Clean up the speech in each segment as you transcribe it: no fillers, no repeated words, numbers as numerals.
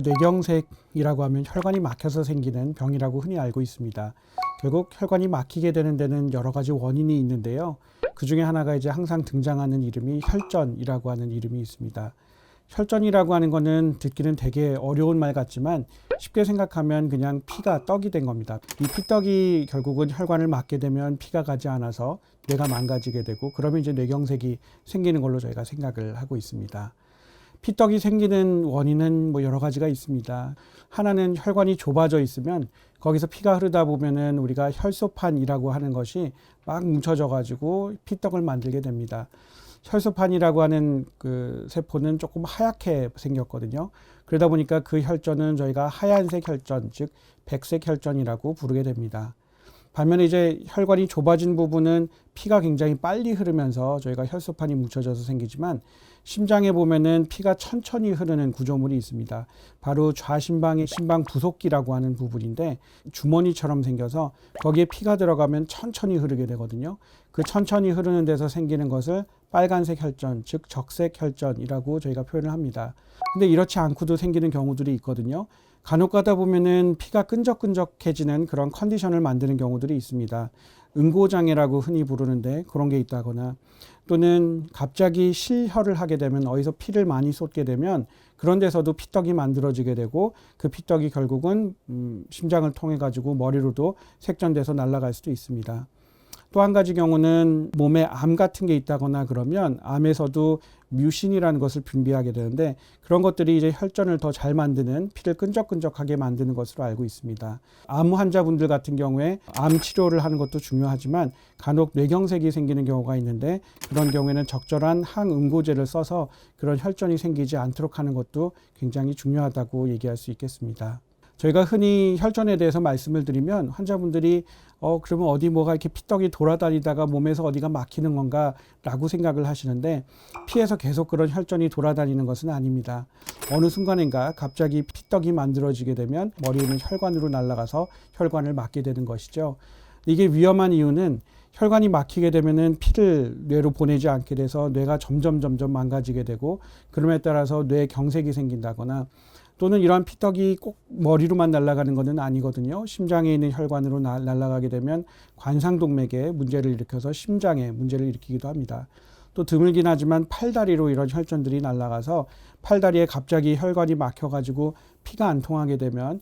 뇌경색이라고 하면 혈관이 막혀서 생기는 병이라고 흔히 알고 있습니다. 결국 혈관이 막히게 되는 데는 여러 가지 원인이 있는데요. 그 중에 하나가 이제 항상 등장하는 이름이 혈전이라고 하는 이름이 있습니다. 혈전이라고 하는 거는 듣기는 되게 어려운 말 같지만 쉽게 생각하면 그냥 피가 떡이 된 겁니다. 이 피떡이 결국은 혈관을 막게 되면 피가 가지 않아서 뇌가 망가지게 되고 그러면 이제 뇌경색이 생기는 걸로 저희가 생각을 하고 있습니다. 피떡이 생기는 원인은 여러 가지가 있습니다. 하나는 혈관이 좁아져 있으면 거기서 피가 흐르다 보면은 우리가 혈소판이라고 하는 것이 막 뭉쳐져 가지고 피떡을 만들게 됩니다. 혈소판이라고 하는 그 세포는 조금 하얗게 생겼거든요. 그러다 보니까 그 혈전은 저희가 하얀색 혈전, 즉 백색 혈전이라고 부르게 됩니다. 반면에 이제 혈관이 좁아진 부분은 피가 굉장히 빨리 흐르면서 저희가 혈소판이 뭉쳐져서 생기지만 심장에 보면은 피가 천천히 흐르는 구조물이 있습니다. 바로 좌심방의 심방 부속기라고 하는 부분인데 주머니처럼 생겨서 거기에 피가 들어가면 천천히 흐르게 되거든요. 그 천천히 흐르는 데서 생기는 것을 빨간색 혈전, 즉 적색 혈전이라고 저희가 표현을 합니다. 근데 이렇지 않고도 생기는 경우들이 있거든요. 간혹 가다 보면은 피가 끈적끈적해지는 그런 컨디션을 만드는 경우들이 있습니다. 응고장애라고 흔히 부르는데 그런 게 있다거나 또는 갑자기 실혈을 하게 되면 어디서 피를 많이 쏟게 되면 그런 데서도 피떡이 만들어지게 되고 그 피떡이 결국은 심장을 통해 가지고 머리로도 색전돼서 날아갈 수도 있습니다. 또 한 가지 경우는 몸에 암 같은 게 있다거나 그러면 암에서도 뮤신이라는 것을 분비하게 되는데 그런 것들이 이제 혈전을 더 잘 만드는 피를 끈적끈적하게 만드는 것으로 알고 있습니다. 암 환자분들 같은 경우에 암 치료를 하는 것도 중요하지만 간혹 뇌경색이 생기는 경우가 있는데 그런 경우에는 적절한 항응고제를 써서 그런 혈전이 생기지 않도록 하는 것도 굉장히 중요하다고 얘기할 수 있겠습니다. 저희가 흔히 혈전에 대해서 말씀을 드리면 환자분들이 그러면 어디 뭐가 이렇게 피떡이 돌아다니다가 몸에서 어디가 막히는 건가 라고 생각을 하시는데 피에서 계속 그런 혈전이 돌아다니는 것은 아닙니다. 어느 순간인가 갑자기 피떡이 만들어지게 되면 머리에 있는 혈관으로 날아가서 혈관을 막게 되는 것이죠. 이게 위험한 이유는 혈관이 막히게 되면은 피를 뇌로 보내지 않게 돼서 뇌가 점점 망가지게 되고 그럼에 따라서 뇌경색이 생긴다거나 또는 이러한 피떡이 꼭 머리로만 날아가는 것은 아니거든요. 심장에 있는 혈관으로 날아가게 되면 관상동맥에 문제를 일으켜서 심장에 문제를 일으키기도 합니다. 또 드물긴 하지만 팔다리로 이런 혈전들이 날아가서 팔다리에 갑자기 혈관이 막혀가지고 피가 안 통하게 되면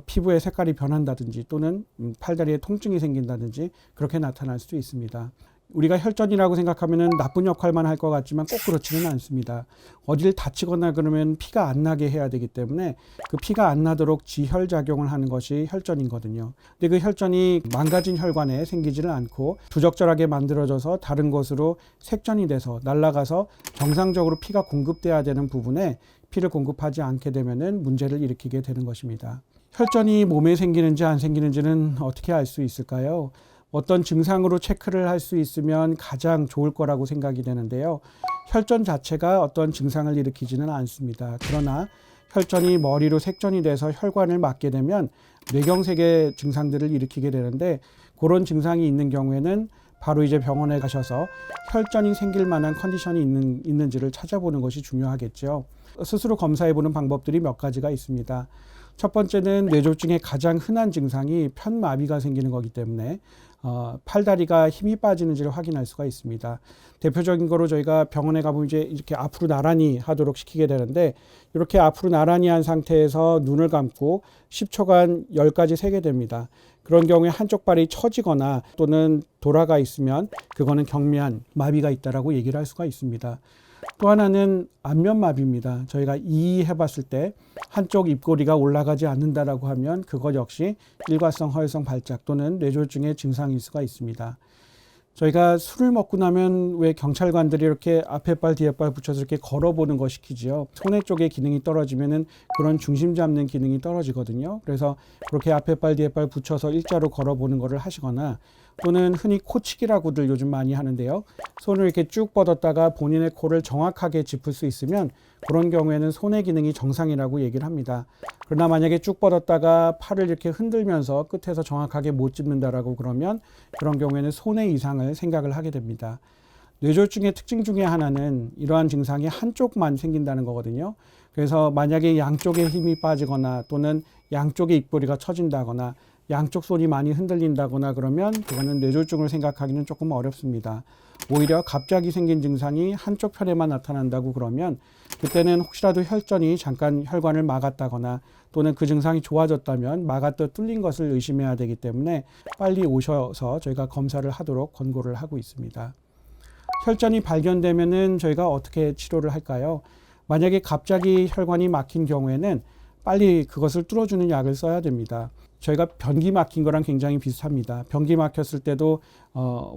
피부의 색깔이 변한다든지 또는 팔다리에 통증이 생긴다든지 그렇게 나타날 수도 있습니다. 우리가 혈전이라고 생각하면 나쁜 역할만 할 것 같지만 꼭 그렇지는 않습니다. 어디를 다치거나 그러면 피가 안 나게 해야 되기 때문에 그 피가 안 나도록 지혈작용을 하는 것이 혈전이거든요. 근데 그 혈전이 망가진 혈관에 생기지를 않고 부적절하게 만들어져서 다른 곳으로 색전이 돼서 날아가서 정상적으로 피가 공급돼야 되는 부분에 피를 공급하지 않게 되면은 문제를 일으키게 되는 것입니다. 혈전이 몸에 생기는지 안 생기는지는 어떻게 알 수 있을까요? 어떤 증상으로 체크를 할 수 있으면 가장 좋을 거라고 생각이 되는데요. 혈전 자체가 어떤 증상을 일으키지는 않습니다. 그러나 혈전이 머리로 색전이 돼서 혈관을 막게 되면 뇌경색의 증상들을 일으키게 되는데 그런 증상이 있는 경우에는 바로 이제 병원에 가셔서 혈전이 생길 만한 컨디션이 있는지를 찾아보는 것이 중요하겠죠. 스스로 검사해보는 방법들이 몇 가지가 있습니다. 첫 번째는 뇌졸중의 가장 흔한 증상이 편마비가 생기는 거기 때문에 팔다리가 힘이 빠지는지를 확인할 수가 있습니다. 대표적인 거로 저희가 병원에 가보면 이제 이렇게 앞으로 나란히 하도록 시키게 되는데 이렇게 앞으로 나란히 한 상태에서 눈을 감고 10초간 10가지 세게 됩니다. 그런 경우에 한쪽 발이 처지거나 또는 돌아가 있으면 그거는 경미한 마비가 있다라고 얘기를 할 수가 있습니다. 또 하나는 안면마비입니다. 저희가 이의해 봤을 때 한쪽 입꼬리가 올라가지 않는다라고 하면 그것 역시 일과성 허혈성 발작 또는 뇌졸중의 증상일 수가 있습니다. 저희가 술을 먹고 나면 왜 경찰관들이 이렇게 앞에 발 뒤에 발 붙여서 이렇게 걸어보는 거 시키지요. 손해 쪽의 기능이 떨어지면은 그런 중심 잡는 기능이 떨어지거든요. 그래서 그렇게 앞에 발 뒤에 발 붙여서 일자로 걸어보는 거를 하시거나 또는 흔히 코치기라고들 요즘 많이 하는데요. 손을 이렇게 쭉 뻗었다가 본인의 코를 정확하게 짚을 수 있으면 그런 경우에는 손의 기능이 정상이라고 얘기를 합니다. 그러나 만약에 쭉 뻗었다가 팔을 이렇게 흔들면서 끝에서 정확하게 못 짚는다라고 그러면 그런 경우에는 손의 이상을 생각을 하게 됩니다. 뇌졸중의 특징 중에 하나는 이러한 증상이 한쪽만 생긴다는 거거든요. 그래서 만약에 양쪽에 힘이 빠지거나 또는 양쪽의 입꼬리가 처진다거나 양쪽 손이 많이 흔들린다거나 그러면 그거는 뇌졸중을 생각하기는 조금 어렵습니다. 오히려 갑자기 생긴 증상이 한쪽 편에만 나타난다고 그러면 그때는 혹시라도 혈전이 잠깐 혈관을 막았다거나 또는 그 증상이 좋아졌다면 막았다 뚫린 것을 의심해야 되기 때문에 빨리 오셔서 저희가 검사를 하도록 권고를 하고 있습니다. 혈전이 발견되면은 저희가 어떻게 치료를 할까요? 만약에 갑자기 혈관이 막힌 경우에는 빨리 그것을 뚫어주는 약을 써야 됩니다. 저희가 변기 막힌 거랑 굉장히 비슷합니다. 변기 막혔을 때도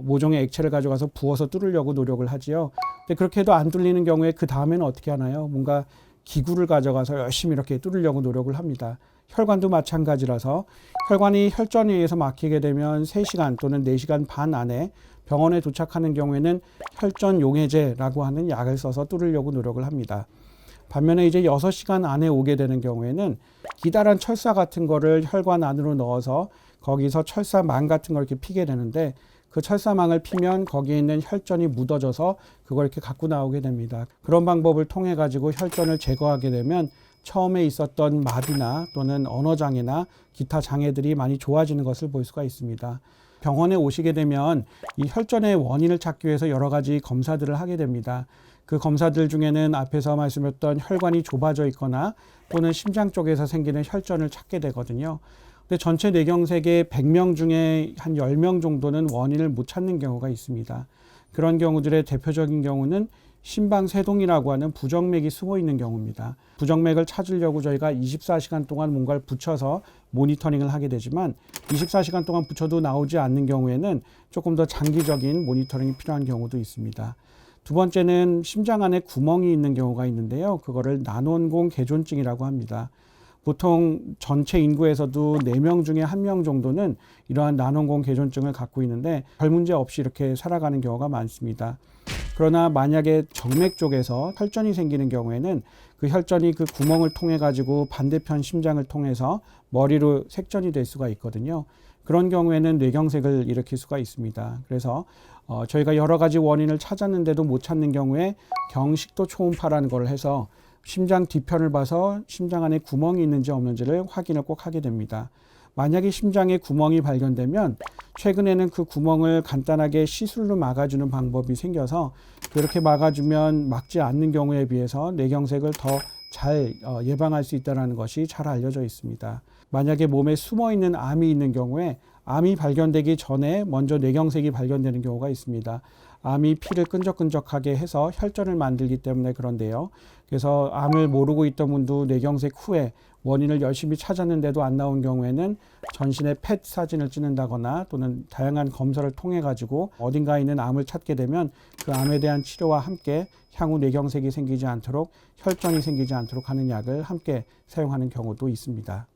모종의 액체를 가져가서 부어서 뚫으려고 노력을 하지요. 근데 그렇게 해도 안 뚫리는 경우에 그 다음에는 어떻게 하나요? 뭔가 기구를 가져가서 열심히 이렇게 뚫으려고 노력을 합니다. 혈관도 마찬가지라서 혈관이 혈전에 의해서 막히게 되면 3시간 또는 4시간 반 안에 병원에 도착하는 경우에는 혈전 용해제라고 하는 약을 써서 뚫으려고 노력을 합니다. 반면에 이제 6시간 안에 오게 되는 경우에는 기다란 철사 같은 거를 혈관 안으로 넣어서 거기서 철사망 같은 걸 이렇게 피게 되는데 그 철사망을 피면 거기에 있는 혈전이 묻어져서 그걸 이렇게 갖고 나오게 됩니다. 그런 방법을 통해 가지고 혈전을 제거하게 되면 처음에 있었던 마비나 또는 언어장애나 기타 장애들이 많이 좋아지는 것을 볼 수가 있습니다. 병원에 오시게 되면 이 혈전의 원인을 찾기 위해서 여러 가지 검사들을 하게 됩니다. 그 검사들 중에는 앞에서 말씀드렸던 혈관이 좁아져 있거나 또는 심장 쪽에서 생기는 혈전을 찾게 되거든요. 근데 전체 뇌경색의 100명 중에 한 10명 정도는 원인을 못 찾는 경우가 있습니다. 그런 경우들의 대표적인 경우는 심방세동이라고 하는 부정맥이 숨어 있는 경우입니다. 부정맥을 찾으려고 저희가 24시간 동안 뭔가를 붙여서 모니터링을 하게 되지만 24시간 동안 붙여도 나오지 않는 경우에는 조금 더 장기적인 모니터링이 필요한 경우도 있습니다. 두 번째는 심장 안에 구멍이 있는 경우가 있는데요. 그거를 난원공 개존증이라고 합니다. 보통 전체 인구에서도 4명 중에 1명 정도는 이러한 난원공 개존증을 갖고 있는데 별 문제 없이 이렇게 살아가는 경우가 많습니다. 그러나 만약에 정맥 쪽에서 혈전이 생기는 경우에는 그 혈전이 그 구멍을 통해 가지고 반대편 심장을 통해서 머리로 색전이 될 수가 있거든요. 그런 경우에는 뇌경색을 일으킬 수가 있습니다. 그래서 저희가 여러 가지 원인을 찾았는데도 못 찾는 경우에 경식도 초음파라는 걸 해서 심장 뒤편을 봐서 심장 안에 구멍이 있는지 없는지를 확인을 꼭 하게 됩니다. 만약에 심장에 구멍이 발견되면 최근에는 그 구멍을 간단하게 시술로 막아주는 방법이 생겨서 그렇게 막아주면 막지 않는 경우에 비해서 뇌경색을 더 잘 예방할 수 있다는 것이 잘 알려져 있습니다. 만약에 몸에 숨어 있는 암이 있는 경우에 암이 발견되기 전에 먼저 뇌경색이 발견되는 경우가 있습니다. 암이 피를 끈적끈적하게 해서 혈전을 만들기 때문에 그런데요. 그래서 암을 모르고 있던 분도 뇌경색 후에 원인을 열심히 찾았는데도 안 나온 경우에는 전신에 펫 사진을 찍는다거나 또는 다양한 검사를 통해 가지고 어딘가에 있는 암을 찾게 되면 그 암에 대한 치료와 함께 향후 뇌경색이 생기지 않도록 혈전이 생기지 않도록 하는 약을 함께 사용하는 경우도 있습니다.